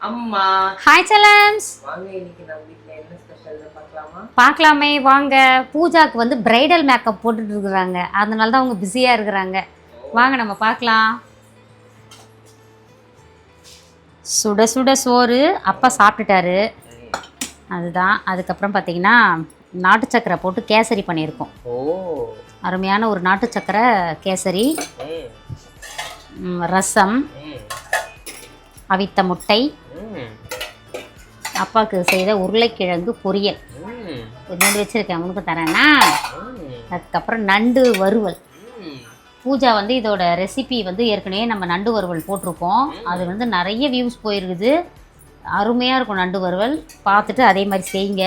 அம்மா ஹாய் செல்லம்ஸ், வாங்க இன்னைக்கு நம்ம வீட்ல என்ன ஸ்பெஷல்னு பார்க்கலாமா? பார்க்கலாமே வாங்க. பூஜாக்கு வந்து பிரைடல் மேக்கப் போட்டுட்டு இருக்கிறாங்க, அதனால தான் அவங்க பிஸியாக இருக்கிறாங்க. வாங்க நம்ம பார்க்கலாம். சுட சுட சோறு அப்பா சாப்பிட்டுட்டாரு, அதுதான். அதுக்கப்புறம் பார்த்தீங்கன்னா நாட்டு சக்கரை போட்டு கேசரி பண்ணியிருக்கோம். அருமையான ஒரு நாட்டு சக்கரை கேசரி, ரசம், அவித்த முட்டை, அப்பாவுக்கு செய்த உருளைக்கிழங்கு பொரியல் கொஞ்சோண்டு வச்சுருக்கேன், உனக்கு தரேன்னா. அதுக்கப்புறம் நண்டு வறுவல். பூஜா வந்து இதோட ரெசிபி வந்து ஏற்கனவே நம்ம நண்டு வறுவல் போட்டிருக்கோம், அது வந்து நிறைய வியூஸ் போயிருக்குது. அருமையாக இருக்கும் நண்டு வறுவல், பார்த்துட்டு அதே மாதிரி செய்யுங்க.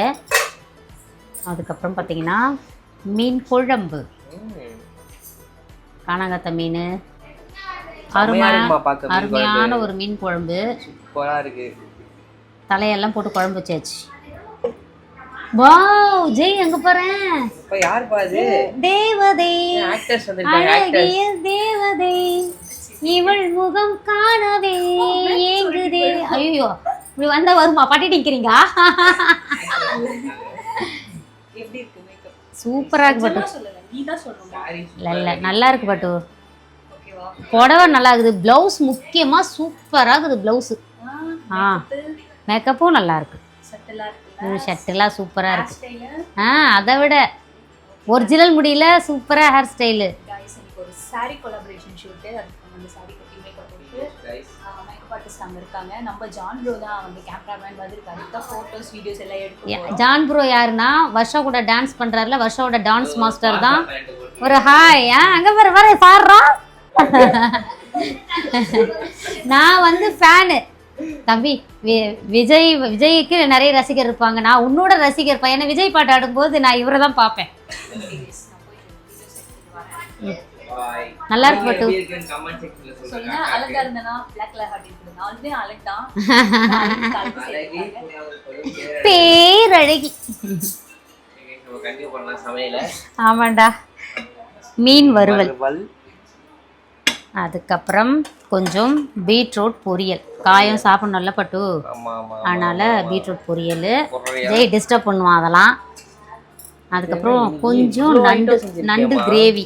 அதுக்கப்புறம் பார்த்தீங்கன்னா மீன் குழம்பு, காணாங்கத்த மீன், அருமையான ஒரு மீன் குழம்பு. தலையெல்லாம் போட்டு குழம்பு வச்சாச்சு. வாவ், ஜெய் எங்க போறேன்? தேவதை, அழகிய தேவதை, இவள் முகம் காணவே ஏங்குதே. ஐயோ, இப்படி வந்தா வருமா? பாட்டிட்டு நிக்கிறீங்க? சூப்பரா இருக்கு பட்டு. இல்ல நல்லா இருக்கு பட்டு. புடவை நல்லா இருக்குது, பிளவுஸ் முக்கியமா சூப்பரா இருக்குது பிளவுஸ். மேக்கப்பும் நல்லா இருக்கு, ஷர்ட்டெல்லாம் சூப்பரா இருக்கு. அதை விட ஒரிஜினல் முடியல, சூப்பரா ஹேர் ஸ்டைலு. ஒரு சாரி கொலாபரேஷன் ஷூட்டு, அதுக்கு வந்து சாரி கட்டி மேக்கப் போட்டு மேக்கப் ஆர்டிஸ்ட் அங்கே இருக்காங்க. நம்ம ஜான் ப்ரோ தான் வந்து கேமராமேன் மாதிரி இருக்காரு, ஃபோட்டோஸ் வீடியோஸ் எல்லாம் எடுத்து. ஜான் ப்ரோ யாருன்னா வருஷா கூட டான்ஸ் பண்றாருல, வருஷாவோட டான்ஸ் மாஸ்டர் தான். ஒரு ஹாய். அங்கே வர பாடுறா. நான் வந்து ஃபேனு தம்பி. விஜய்க்கு நிறைய ரசிகர் இருப்பாங்க, நான் உன்னோட ரசிகர் இருப்பேன். ஏன்னா விஜய் பாட்டு ஆடும்போது நான் இவரை தான் பார்ப்பேன். நல்லா இருக்கு பட்டு. சொல்லுங்க, அழகா இருந்தனா Black கலர் ஹார்ட் இருக்கு. நாலுமே அழகா பேரழகி. ஆமாண்டா. மீன் வறுவல், அதுக்கப்புறம் கொஞ்சம் பீட்ரூட் பொரியல். காயம் சாப்பிடணும்ல பட்டு, அதனால் பீட்ரூட் பொரியல். ஜெய் டிஸ்டர்ப் பண்ணுவான் அதெல்லாம். அதுக்கப்புறம் கொஞ்சம் நண்டு கிரேவி.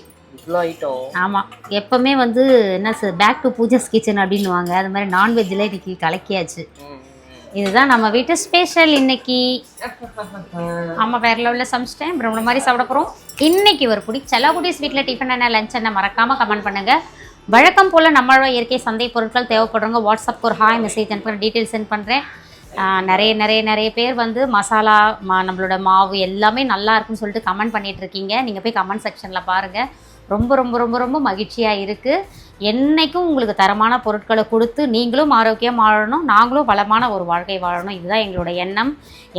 ஆமாம், எப்போவுமே வந்து என்ன பேக் டு பூஜாஸ் கிச்சன் அப்படின்னுவாங்க, அது மாதிரி நான்வெஜ்ஜில் இன்னைக்கு கலக்கியாச்சு. இதுதான் நம்ம வீட்டு ஸ்பெஷல் இன்னைக்கு. ஆமாம், வேற லெவலில் சமைச்சிட்டேன். அப்புறம் மாதிரி சாப்பிட போகிறோம் இன்னைக்கு. ஒரு குடி செல்லகுடிஸ் வீட்டில் டிஃபன் என்ன லஞ்ச் என்ன மறக்காமல் கமெண்ட் பண்ணுங்கள். வழக்கம் போல் நம்மளோட இயற்கை சந்தை பொருட்கள் தேவைப்படுறவங்க வாட்ஸ்அப்க்கு ஒரு ஹாய் மெசேஜ் அனுப்புகிறேன், டீட்டெயில்ஸ் சென்ட் பண்ணுறேன். நிறைய பேர் வந்து மசாலா நம்மளோட மாவு எல்லாமே நல்லா இருக்குன்னு சொல்லிட்டு கமெண்ட் பண்ணிகிட்டு இருக்கீங்க. நீங்கள் போய் கமெண்ட் செக்ஷனில் பாருங்கள். ரொம்ப ரொம்ப ரொம்ப ரொம்ப மகிழ்ச்சியாக இருக்குது. என்றைக்கும் உங்களுக்கு தரமான பொருட்களை கொடுத்து நீங்களும் ஆரோக்கியம் வாழணும், நாங்களும் வளமான ஒரு வாழ்க்கை வாழணும். இதுதான் எங்களோட எண்ணம்.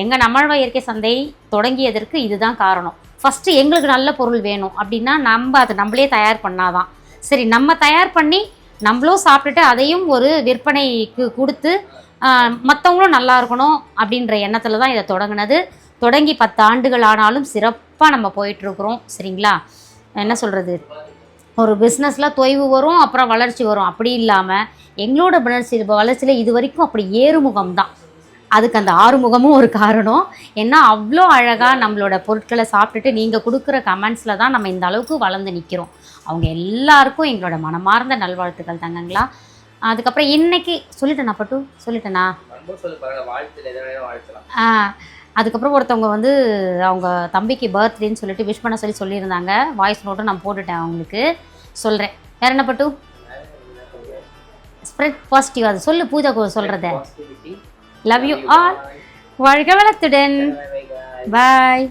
எங்கள் நம்மளோட இயற்கை சந்தை தொடங்கியதற்கு இதுதான் காரணம். ஃபஸ்ட்டு எங்களுக்கு நல்ல பொருள் வேணும் அப்படின்னா நம்ம அதை நம்மளே தயார் பண்ணாதான் சரி. நம்ம தயார் பண்ணி நம்மளும் சாப்பிட்டுட்டு அதையும் ஒரு விற்பனைக்கு கொடுத்து மற்றவங்களும் நல்லா இருக்கணும் அப்படின்ற எண்ணத்தில் தான் இதை தொடங்கினது. தொடங்கி 10 ஆண்டுகள் ஆனாலும் சிறப்பாக நம்ம போயிட்டுருக்குறோம். சரிங்களா? என்ன சொல்கிறது, ஒரு பிஸ்னஸில் தொய்வு வரும், அப்புறம் வளர்ச்சி வரும். அப்படி இல்லாமல் எங்களோட வளர்ச்சியில் இது வரைக்கும் அப்படி ஏறுமுகம் தான். அதுக்கு அந்த ஆறுமுகமும் ஒரு காரணம். ஏன்னா அவ்வளோ அழகாக நம்மளோட பொருட்களை சாப்பிட்டுட்டு நீங்கள் கொடுக்குற கமெண்ட்ஸில் தான் நம்ம இந்த அளவுக்கு வளர்ந்து நிற்கிறோம். அவங்க எல்லாருக்கும் எங்களோட மனமார்ந்த நல்வாழ்த்துக்கள் தங்கங்களா. அதுக்கப்புறம் இன்னைக்கு சொல்லிட்டேனா பட்டு, சொல்லிட்டேனா? அதுக்கப்புறம் ஒருத்தவங்க வந்து அவங்க தம்பிக்கு பர்த்டேன்னு சொல்லிட்டு விஷ் பண்ண சொல்லியிருந்தாங்க. வாய்ஸ் நோட்டும் நான் போட்டுட்டேன், அவங்களுக்கு சொல்கிறேன். வேறு என்ன பட்டு? Spread positive. அது சொல்லு பூஜா சொல்கிறத. Love you all. வாழ்க வளத்துடன். பாய்.